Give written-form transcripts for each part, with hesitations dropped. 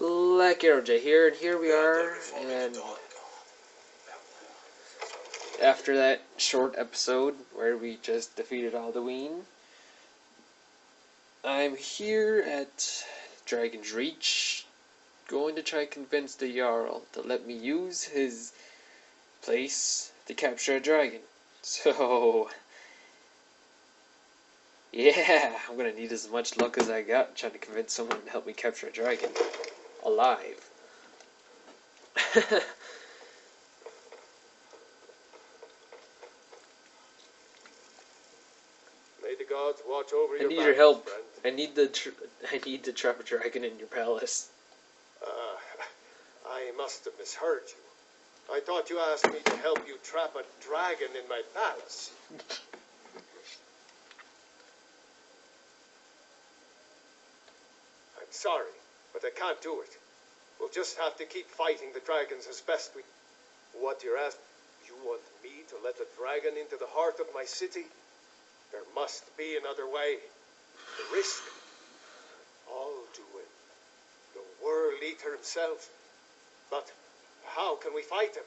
Black Arrow J here, and here we are, and after that short episode where we just defeated Alduin, I'm here at Dragon's Reach, going to try to convince the Jarl to let me use his place to capture a dragon. So, yeah, I'm gonna need as much luck as I got trying to convince someone to help me capture a dragon. Alive. May the gods watch over I your need back, your help. friend. I need to trap a dragon in your palace. I must have misheard you. I thought you asked me to help you trap a dragon in my palace. I'm sorry, but I can't do it. We'll just have to keep fighting the dragons as best we... What you're asking? You want me to let the dragon into the heart of my city? There must be another way. The risk? Alduin, the World Eater himself. But how can we fight him?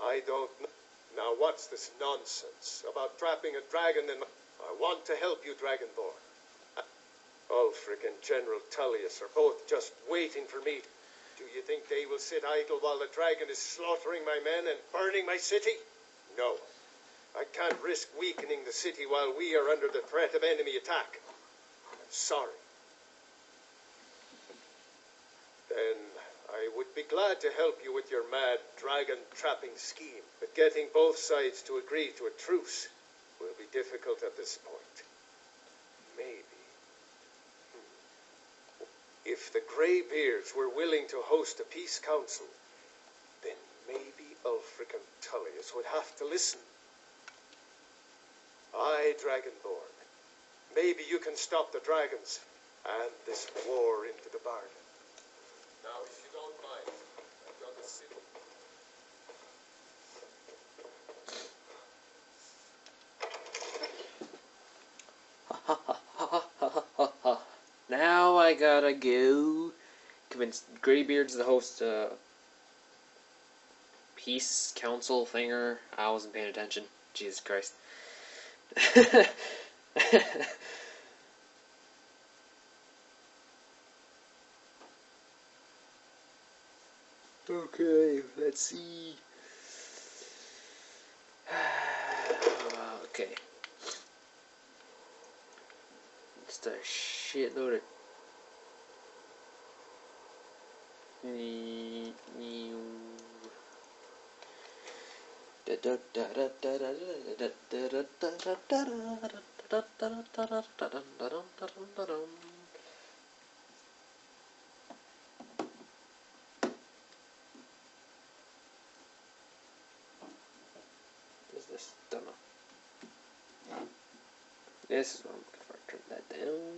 I don't know. Now what's this nonsense about trapping a dragon in my... I want to help you, Dragonborn. Ulfric and General Tullius are both just waiting for me. Do you think they will sit idle while the dragon is slaughtering my men and burning my city? No. I can't risk weakening the city while we are under the threat of enemy attack. I'm sorry. Then I would be glad to help you with your mad dragon-trapping scheme, but getting both sides to agree to a truce will be difficult at this point. Maybe. If the Greybeards were willing to host a peace council, then maybe Ulfric and Tullius would have to listen. Aye, Dragonborn. Maybe you can stop the dragons and this war into the bargain. Now, if you don't mind, I've got the city. Now I gotta go convince Greybeards to host a peace council thinger. I wasn't paying attention. Jesus Christ. Okay, let's see. Okay. Just a shitload of... What is this? Don't know. This is what I'm looking for. Turn that down.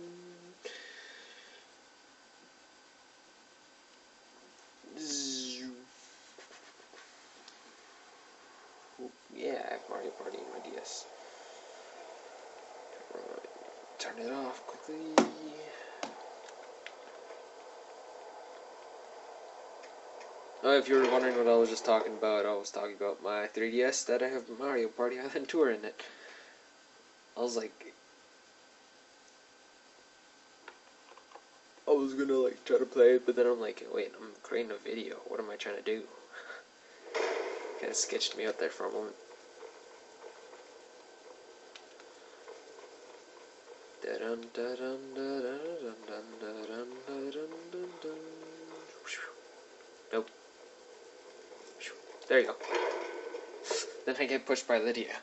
Yeah, I have Mario Party in my DS. Right. Turn it off quickly. Oh, if you were wondering what I was just talking about, I was talking about my 3DS that I have Mario Party Island Tour in it. I was gonna like try to play it, but then I'm like, wait, I'm creating a video. What am I trying to do? Kind of sketched me out there for a moment. Nope. There you go. Then I get pushed by Lydia.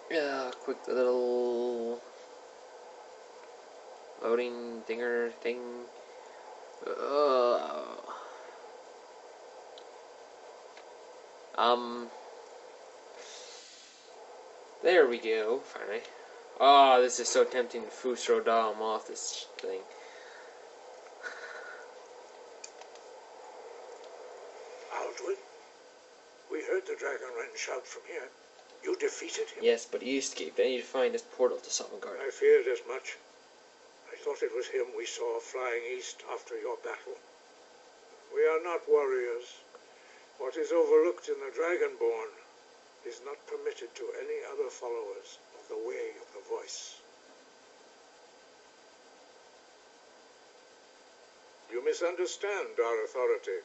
Quick little loading dinger thing. There we go, finally. Oh, this is so tempting to throw Dom off this thing. Aldwin, we heard the Dragonren shout from here. You defeated him? Yes, but he escaped. I need to find this portal to Sovngarde. I feared as much. I thought it was him we saw flying east after your battle. We are not warriors. What is overlooked in the Dragonborn is not permitted to any other followers of the Way of the Voice. You misunderstand our authority.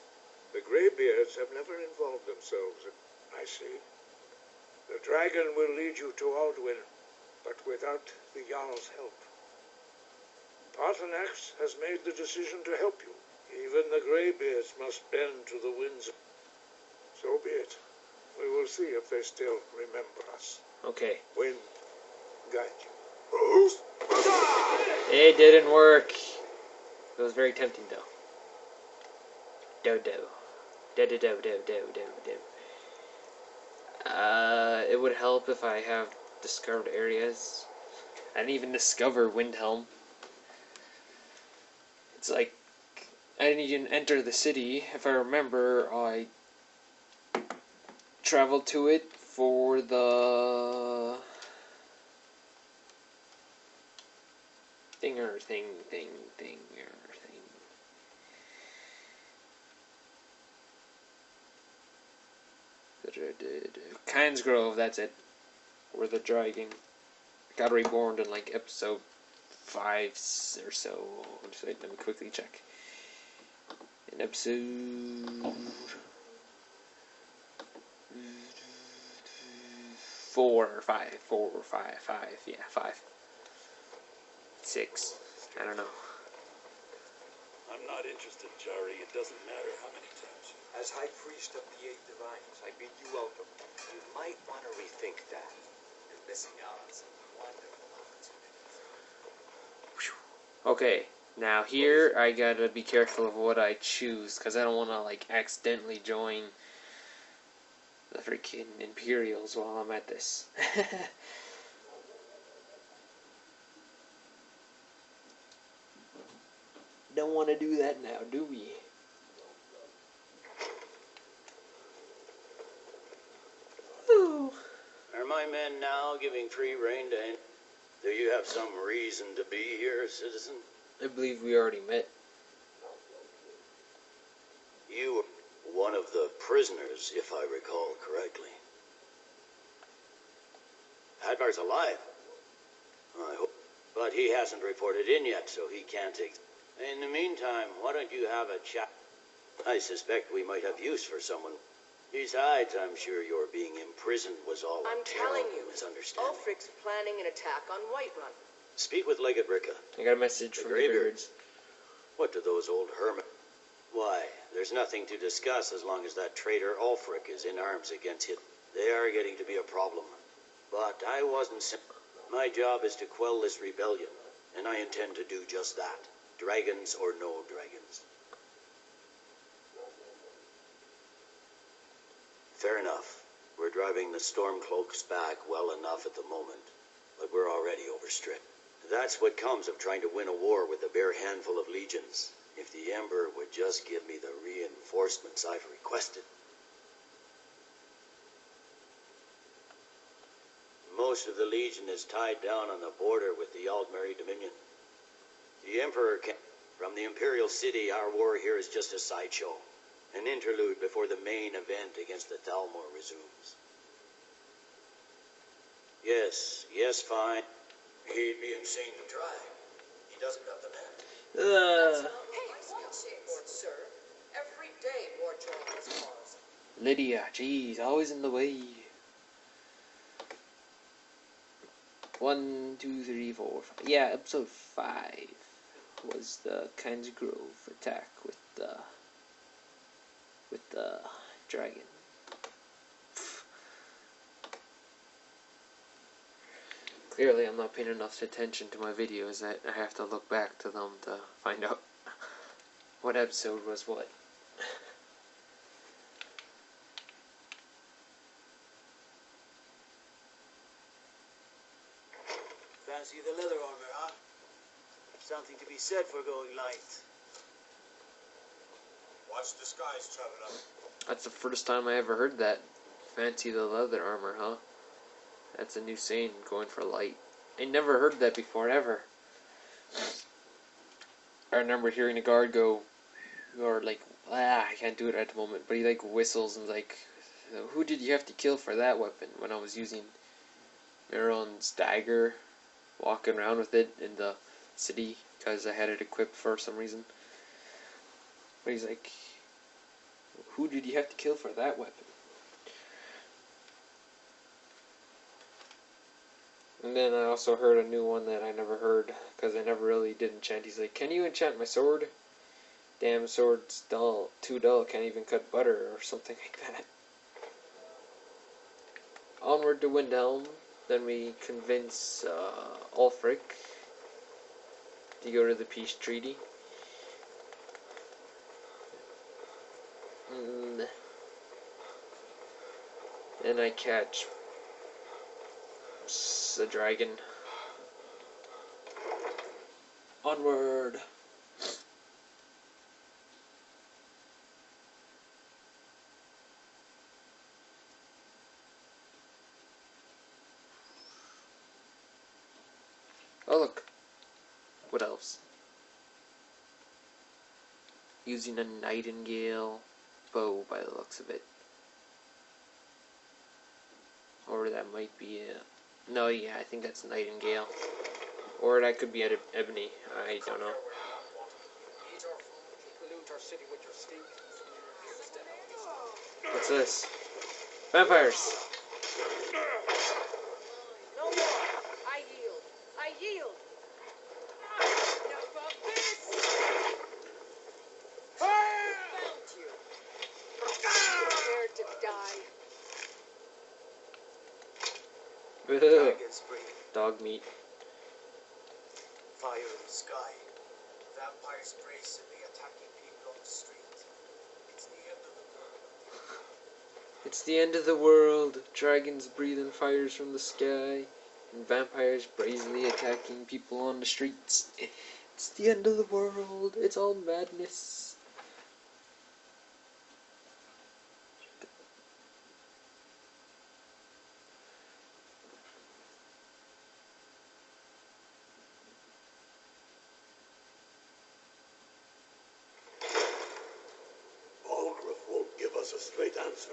The Greybeards have never involved themselves in... I see. The dragon will lead you to Aldwin, but without the Jarl's help. Paarthurnax has made the decision to help you. Even the Greybeards must bend to the winds. So be it. We will see if they still remember us. Okay. Wind, guide you. It didn't work. It was very tempting, though. Dodo. Do. It would help if I have discovered areas. I didn't even discover Windhelm. It's like I didn't even enter the city. If I remember, I traveled to it for the thinger thing. Kynes Grove, that's it. Or the dragon got reborn in like episode 5 or so. Let me quickly check. In episode 4 or 5. 4 or 5. 5. Yeah, 5. 6. I don't know. I'm not interested, Jari. It doesn't matter how many times. As High Priest of the Eight Divines, I bid you welcome. You might want to rethink that. You're missing out on some wonderful opportunities. Okay, now here I gotta be careful of what I choose, because I don't want to like accidentally join the freaking Imperials while I'm at this. Don't want to do that now, do we? Ooh. Are my men now giving free rein to any? Do you have some reason to be here, citizen? I believe we already met. You were one of the prisoners, if I recall correctly. Hadvar's alive. I hope. But he hasn't reported in yet, so he can't take... In the meantime, why don't you have a chat? I suspect we might have use for someone. Besides, I'm sure your being imprisoned was all I'm a telling terrible you, misunderstanding. Ulfric's planning an attack on Whiterun. Speak with Legate Ricka. I got a message from the Greybeards. What do those old hermits... Why, there's nothing to discuss as long as that traitor Ulfric is in arms against him. They are getting to be a problem. But I wasn't... My job is to quell this rebellion, and I intend to do just that. Dragons or no dragons. Fair enough. We're driving the Stormcloaks back well enough at the moment, but we're already overstretched. That's what comes of trying to win a war with a bare handful of legions. If the Emperor would just give me the reinforcements I've requested. Most of the Legion is tied down on the border with the Aldmeri Dominion. The Emperor can... From the Imperial City, our war here is just a sideshow. An interlude before the main event against the Thalmor resumes. Yes, fine. He'd be insane to try. He doesn't have the men. Sir. Every day more joins cause. Lydia, jeez, always in the way. 1, 2, 3, 4, 5. Yeah, episode 5 was the Kynes Grove attack with the dragon. Clearly, I'm not paying enough attention to my videos that I have to look back to them to find out what episode was what. Fancy the leather armor, huh? Something to be said for going light. Watch the skies, traveler. That's the first time I ever heard that. Fancy the leather armor, huh? That's a new saying, going for light. I never heard that before, ever. I remember hearing a guard go, or like, I can't do it at the moment, but he like whistles and like, who did you have to kill for that weapon? When I was using Miron's dagger, walking around with it in the city, because I had it equipped for some reason. But he's like, who did you have to kill for that weapon? And then I also heard a new one that I never heard, because I never really did enchant. He's like, can you enchant my sword? Damn, sword's dull, too dull, can't even cut butter, or something like that. Onward to Windhelm, then we convince Ulfric to go to the peace treaty. And then I catch the dragon. Onward. Oh look, what else? Using a nightingale bow by the looks of it. Or that might be a... No, yeah, I think that's nightingale. Or that could be ebony, I don't know. Eat our food, pollute our city with your stink. What's this? Vampires! No more. I yield. I yield. Enough of this. Found you. Prepare to die. Dragons breathe. Dog meat. Fire in the sky. Vampires brazenly attacking people on the street. It's the end of the world. It's the end of the world. Dragons breathing fires from the sky. And vampires brazenly attacking people on the streets. It's the end of the world. It's all madness. Algrove won't give us a straight answer.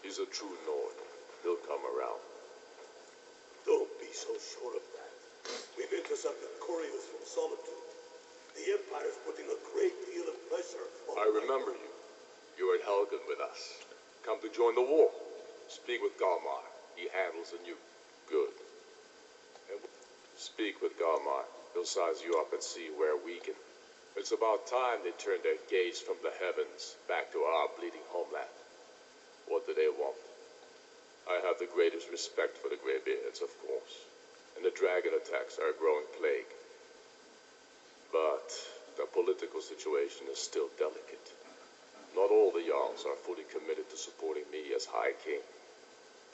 He's a true Nord. He'll come around. Don't be so sure of that. We've intercepted couriers from Solitude. The Empire's putting a great deal of pressure on... I remember you. You were at Helgen with us. Come to join the war. Speak with Galmar. He handles the new. Good. And speak with Galmar. He'll size you up and see where we can. It's about time they turned their gaze from the heavens back to our bleeding homeland. What do they want? I have the greatest respect for the Greybeards, of course. And the dragon attacks are a growing plague. But the political situation is still delicate. Not all the Jarls are fully committed to supporting me as High King.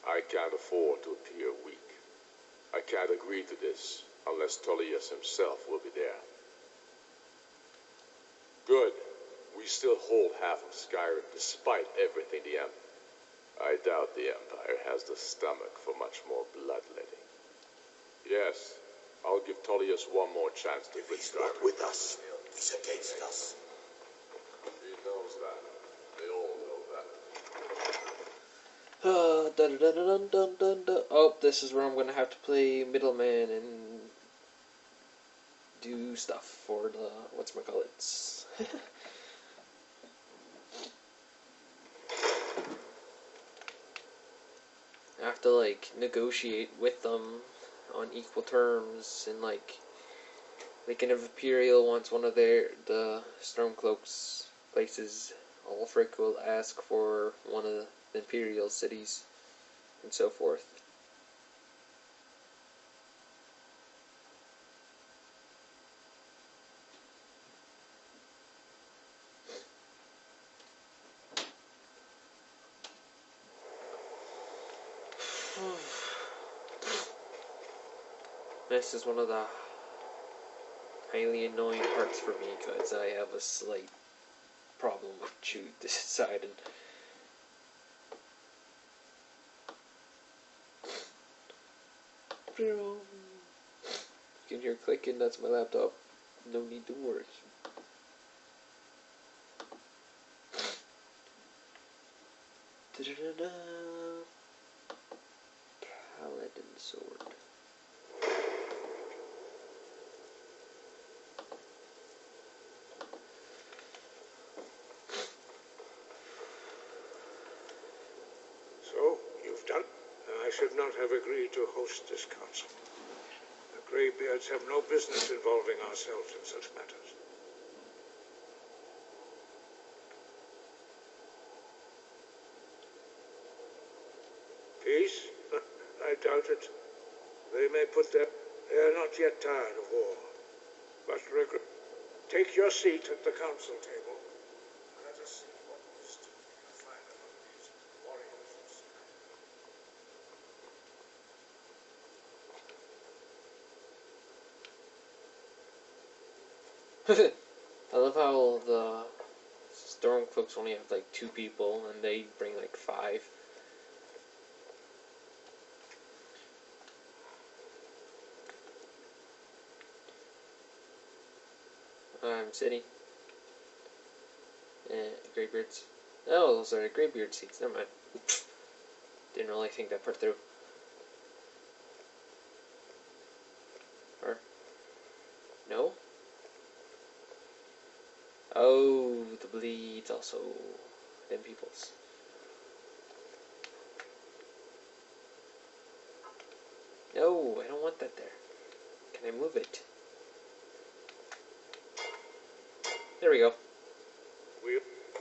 I can't afford to appear weak. I can't agree to this unless Tullius himself will be there. Good. We still hold half of Skyrim despite everything the Empire. I doubt the Empire has the stomach for much more bloodletting. Yes, I'll give Tullius one more chance to win He's not Skyrim. with us. He's against us. He knows that. They all know that. Dun, dun, dun, dun, dun, dun. Oh, this is where I'm gonna have to play middleman and do stuff for the whatchamacallits. I have to like negotiate with them on equal terms, and like an Imperial wants one of the Stormcloak's places, Ulfric will ask for one of the Imperial cities, and so forth. This is one of the highly annoying parts for me because I have a slight problem with deciding. You can hear clicking, that's my laptop. No need to worry. Da-da-da-da. Paladin sword. So, you've done. I should not have agreed to host this council. The Greybeards have no business involving ourselves in such matters. Peace? I doubt it. They may put their... They are not yet tired of war. But take your seat at the council table. Let us see what wisdom we can find among these warriors of Skyrim. I love how the Stormcloaks only have like 2 people and they bring like 5. I'm sitting. Greybeards. Oh, those are the Greybeard seats. Never mind. Didn't really think that part through. Or no? Oh, the bleeds also. Them peoples. No, I don't want that there. Can I move it? There we go.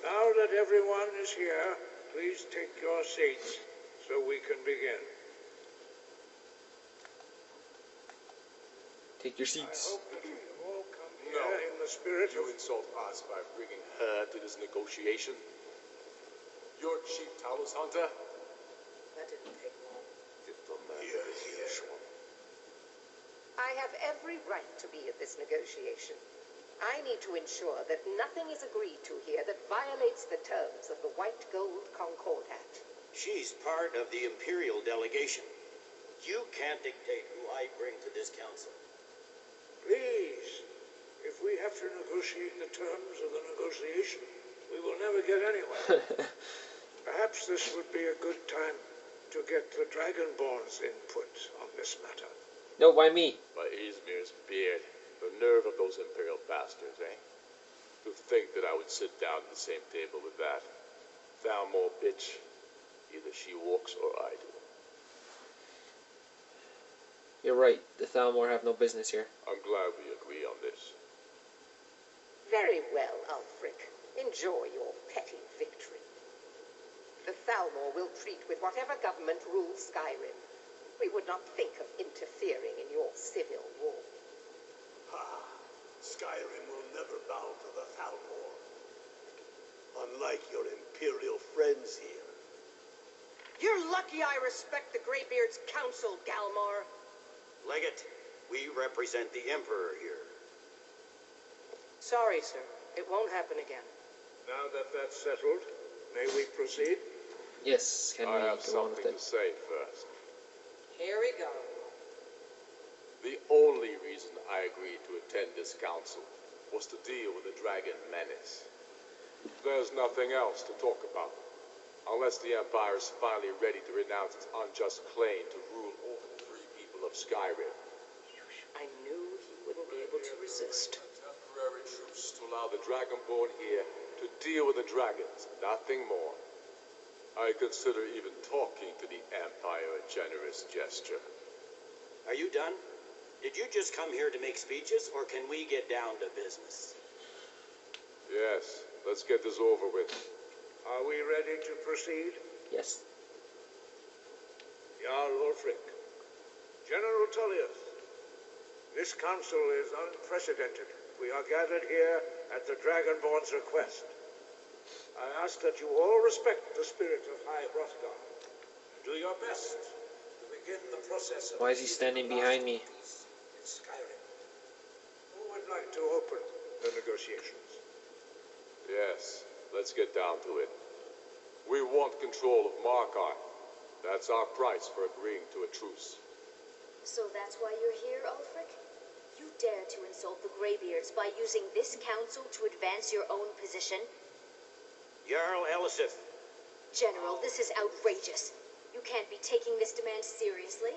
Now that everyone is here, please take your seats so we can begin. Take your I seats. hope that you all come here in the spirit You of... insult us by bringing her to this negotiation? You're Chief Talos Hunter? That didn't take long. I have every right to be at this negotiation. I need to ensure that nothing is agreed to here that violates the terms of the White Gold Concordat. She's part of the Imperial delegation. You can't dictate who I bring to this council. Please, if we have to negotiate the terms of the negotiation, we will never get anywhere. Perhaps this would be a good time to get the Dragonborn's input on this matter. No, why me? By Izmir's beard. The nerve of those Imperial bastards, eh? To think that I would sit down at the same table with that. Thalmor bitch. Either she walks or I do. You're right. The Thalmor have no business here. I'm glad we agree on this. Very well, Ulfric. Enjoy your petty victory. The Thalmor will treat with whatever government rules Skyrim. We would not think of interfering in your civil war. Skyrim will never bow to the Thalmor. Unlike your Imperial friends here. You're lucky I respect the Greybeard's counsel, Galmar. Legate, we represent the Emperor here. Sorry, sir. It won't happen again. Now that that's settled, may we proceed? Yes, can we I have go on with something it? to say first. Here we go. The only reason I agreed to attend this council was to deal with the dragon menace. There's nothing else to talk about, unless the Empire is finally ready to renounce its unjust claim to rule all the free people of Skyrim. I knew he wouldn't be able to resist. Temporary truce to allow the Dragonborn here to deal with the dragons, nothing more. I consider even talking to the Empire a generous gesture. Are you done? Did you just come here to make speeches, or can we get down to business? Yes, let's get this over with. Are we ready to proceed? Yes. Jarl Ulfric, General Tullius, this council is unprecedented. We are gathered here at the Dragonborn's request. I ask that you all respect the spirit of High Hrothgar and do your best begin the process of Why is he standing behind me? peace in Skyrim. Who would like to open the negotiations? Yes, let's get down to it. We want control of Markarth. That's our price for agreeing to a truce. So that's why you're here, Ulfric? You dare to insult the Greybeards by using this council to advance your own position? Jarl Elisif. General, this is outrageous. You can't be taking this demand seriously.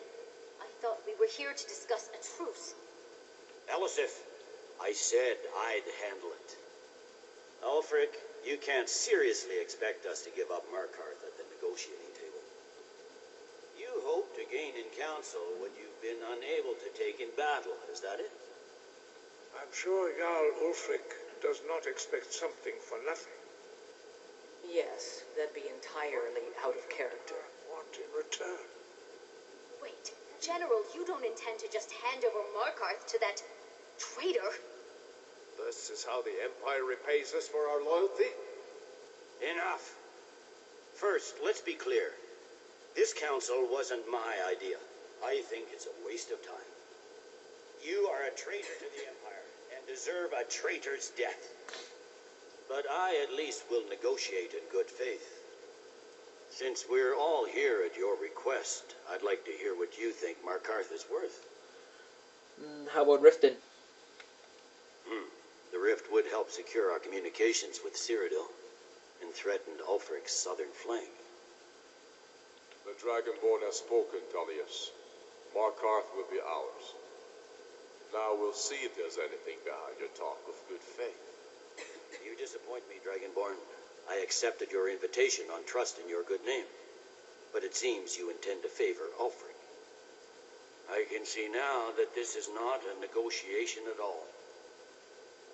I thought we were here to discuss a truce. Elisif, I said I'd handle it. Ulfric, you can't seriously expect us to give up Markarth at the negotiating table. You hope to gain in council what you've been unable to take in battle, is that it? I'm sure Jarl Ulfric does not expect something for nothing. Yes, that'd be entirely out of character. Want in return? Wait, General, you don't intend to just hand over Markarth to that traitor? This is how the Empire repays us for our loyalty? Enough. First, let's be clear. This council wasn't my idea. I think it's a waste of time. You are a traitor to the Empire and deserve a traitor's death. But I at least will negotiate in good faith. Since we're all here at your request, I'd like to hear what you think Markarth is worth. How about Riften? The rift would help secure our communications with Cyrodiil and threatened Ulfric's southern flank. The Dragonborn has spoken, Tullius. Markarth will be ours. Now we'll see if there's anything behind your talk of good faith. You disappoint me, Dragonborn. I accepted your invitation on trust in your good name. But it seems you intend to favor Ulfric. I can see now that this is not a negotiation at all.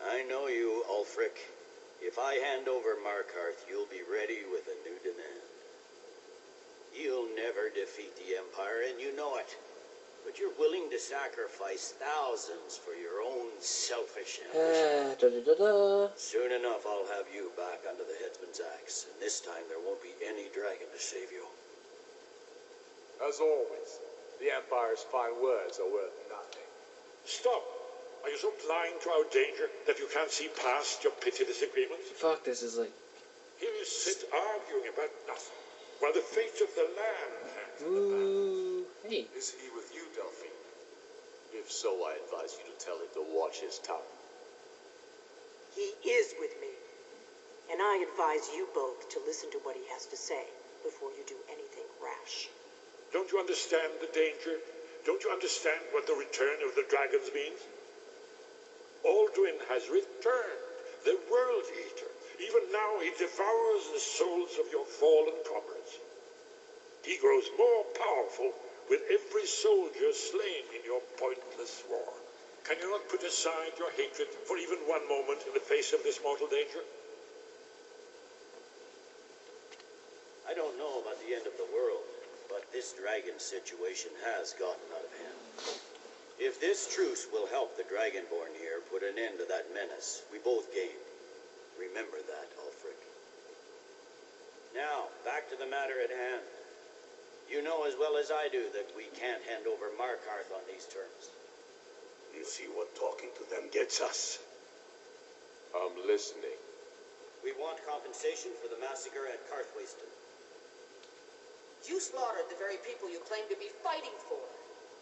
I know you, Ulfric. If I hand over Markarth, you'll be ready with a new demand. You'll never defeat the Empire, and you know it. But you're willing to sacrifice thousands for your own selfish ambition. Soon enough, I'll have you back under the headsman's axe, and this time there won't be any dragon to save you. As always, the Empire's fine words are worth nothing. Stop! Are you so blind to our danger that you can't see past your pitiless agreements? Fuck, this is like... Here you sit arguing about nothing, while the fate of the land hangs in the balance. Ooh, hey. Is he with you, Delphine? If so, I advise you to tell him to watch his tongue. He is with me. And I advise you both to listen to what he has to say before you do anything rash. Don't you understand the danger? Don't you understand what the return of the dragons means? Alduin has returned, the World Eater. Even now he devours the souls of your fallen comrades. He grows more powerful with every soldier slain in your pointless war. Can you not put aside your hatred for even one moment in the face of this mortal danger? I don't know about the end of the world, but this dragon situation has gotten out of hand. If this truce will help the Dragonborn here put an end to that menace, we both gain. Remember that, Ulfric. Now, back to the matter at hand. You know as well as I do that we can't hand over Markarth on these terms. You see what talking to them gets us? I'm listening. We want compensation for the massacre at Karthwasten. You slaughtered the very people you claim to be fighting for.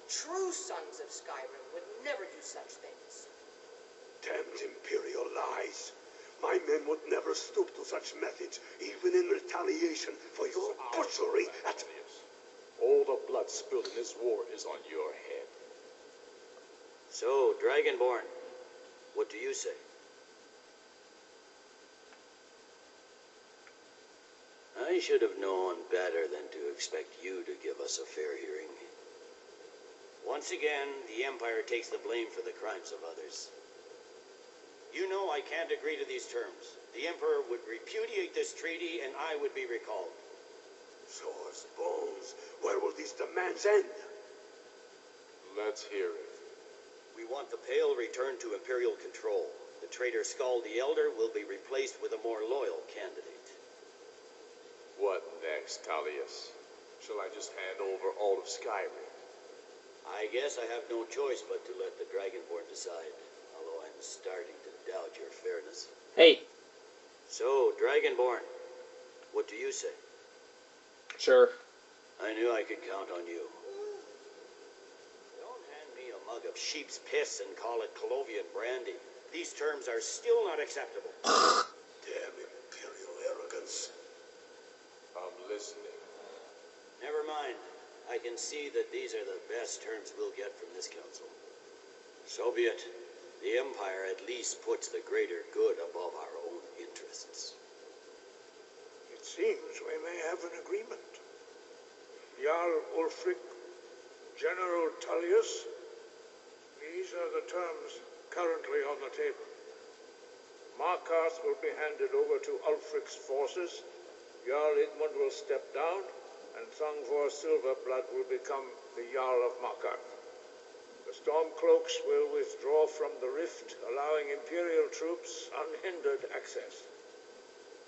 True sons of Skyrim would never do such things. Damned Imperial lies. My men would never stoop to such methods, even in retaliation for your butchery at... All the blood spilled in this war is on your head. So, Dragonborn, what do you say? I should have known better than to expect you to give us a fair hearing. Once again, the Empire takes the blame for the crimes of others. You know I can't agree to these terms. The Emperor would repudiate this treaty and I would be recalled. Swords, bones, where will these demands end? Let's hear it. We want the Pale returned to Imperial control. The traitor Skald the Elder will be replaced with a more loyal candidate. What next, Tullius? Shall I just hand over all of Skyrim? I guess I have no choice but to let the Dragonborn decide, although I'm starting to doubt your fairness. Hey. So, Dragonborn, what do you say? Sure. I knew I could count on you. Don't hand me a mug of sheep's piss and call it Colovian brandy. These terms are still not acceptable. Damn imperial arrogance. I'm listening. Never mind. I can see that these are the best terms we'll get from this council. So be it. The Empire at least puts the greater good above our own interests. It seems we may have an agreement. Jarl Ulfric, General Tullius, these are the terms currently on the table. Markarth will be handed over to Ulfric's forces, Jarl Igmund will step down, and Thongvor Silverblood will become the Jarl of Markarth. The Stormcloaks will withdraw from the rift, allowing Imperial troops unhindered access.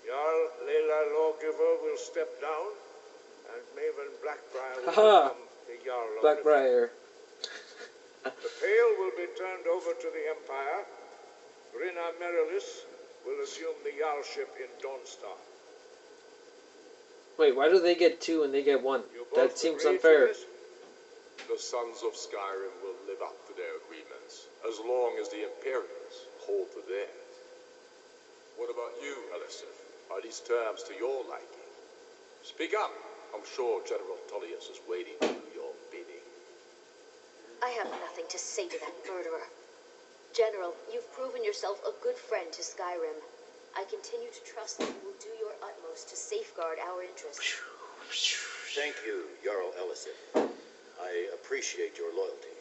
Jarl Leila Lawgiver will step down, and Maven Blackbriar will become the Jarl of Blackbriar. The Pale will be turned over to the Empire. Brina Merilis will assume the Jarlship in Dawnstar. Wait, why do they get 2 and they get 1? That seems unfair. The Sons of Skyrim will live up to their agreements, as long as the Imperials hold to theirs. What about you, Elisif? Are these terms to your liking? Speak up. I'm sure General Tullius is waiting to do your bidding. I have nothing to say to that murderer. General, you've proven yourself a good friend to Skyrim. I continue to trust that you will do your utmost to safeguard our interests. Thank you, Jarl Elisif. I appreciate your loyalty.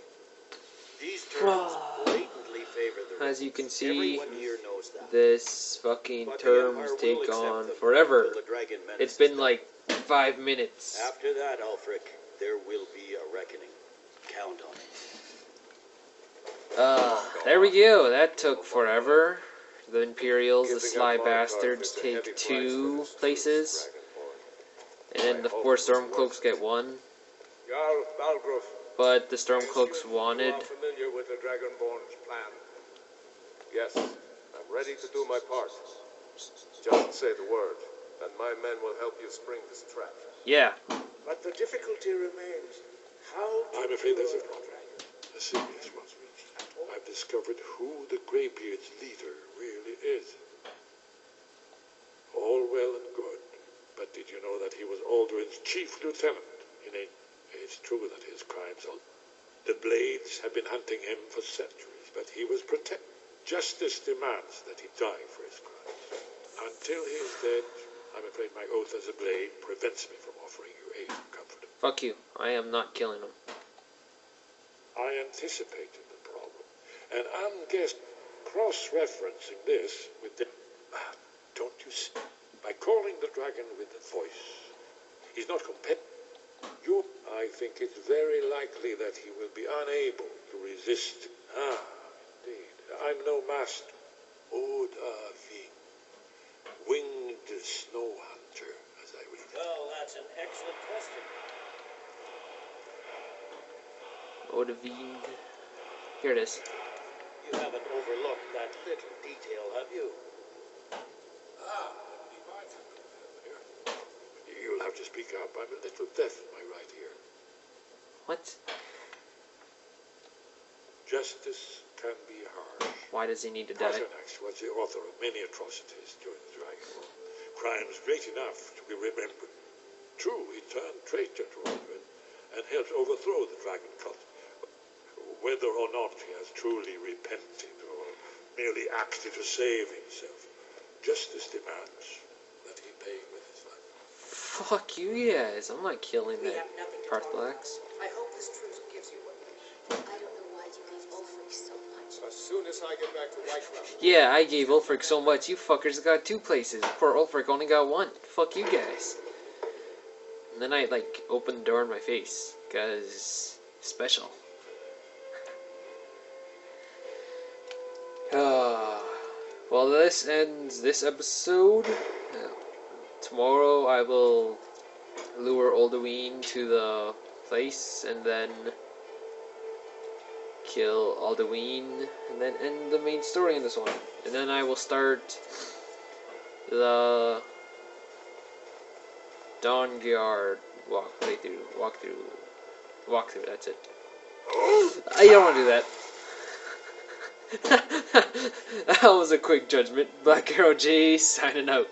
These terms blatantly favor the As you can see, everyone here knows that. this fucking But the terms Empire will take accept on them forever. until the dragon menace It's is been done. like 5 minutes. After that, Ulfric, there will be a reckoning. Count on it. There we go. That took forever. The Imperials, the Giving sly up Markarth bastards, is a heavy take price 2 for this places. truce, Dragonborn. And then I the hope 4 it was worth Stormcloaks it. get 1. Jarl Balgruuf, But the Stormcloaks wanted. you are familiar with the Dragonborn's plan. Yes, I'm ready to do my part. Just say the word, and my men will help you spring this trap. Yeah. But the difficulty remains. How to I'm afraid there's lure a problem. A serious one. I've discovered who the Greybeard's leader really is. All well and good, but did you know that he was Aldrin's chief lieutenant? It's true that his crimes are... The Blades have been hunting him for centuries, but he was protected. Justice demands that he die for his crimes. Until he is dead, I'm afraid my oath as a Blade prevents me from offering you aid and comfort. Fuck you. I am not killing them. I anticipated the problem, and I'm cross-referencing this with the... Don't you see? By calling the dragon with the voice, he's not competitive. I think it's very likely that he will be unable to resist. Indeed. I'm no master. Odahvi, winged snow hunter, as I read it. Well, that's an excellent question. Odahvind. Here it is. You haven't overlooked that little detail, have you? You'll have to speak up. I'm a little deaf in my right ear. What? Justice can be harsh. Why does he need to die? Paternax was the author of many atrocities during the Dragon War. Crimes great enough to be remembered. True, he turned traitor to Aldrin and helped overthrow the Dragon Cult. Whether or not he has truly repented or merely acted to save himself, justice demands that he pay with his life. Fuck you guys. I'm not killing that Parthlax. I hope this truce gives you what you need. I don't know why you gave Ulfric so much. As soon as I get back to Whitecrown. Yeah, I gave Ulfric so much. You fuckers got 2 places. Poor Ulfric only got 1. Fuck you guys. And then I, like, opened the door in my face. Because... special. Well, this ends this episode. Tomorrow I will lure Alduin to the place, and then kill Alduin, and then end the main story in this one. And then I will start the Dawnguard walkthrough, that's it. I don't want to do that. That was a quick judgment. Black Arrow J signing out.